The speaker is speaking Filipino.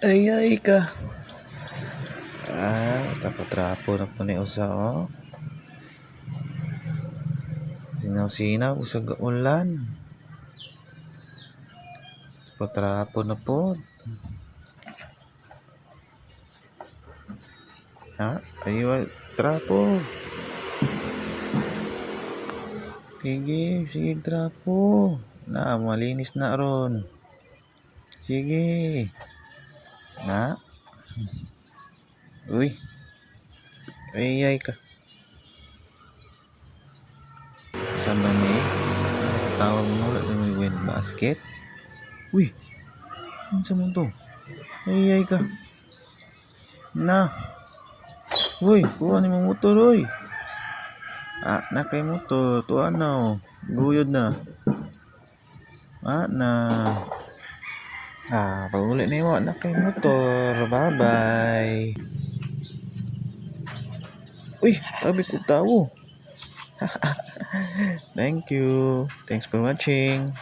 Ay ka. Tapatrapo na po ni usa oh. Sinaw-sinaw usag ulan. Tapatrapo na po. Ayo trapo. Sige trapo. Na malinis na ron. Sige. Na. Uy. Ay ka. Sama ni tawag mo na wind basket. Uy. Ano mo to? Ay ka. Na. Uy, kuha ni mo motor oy. Na kay motor, tuwa na oh. Guyod na. Na. Pag-uli na mo, na kay motor. Bye-bye. Uy, sabi ko tao. Thank you. Thanks for watching.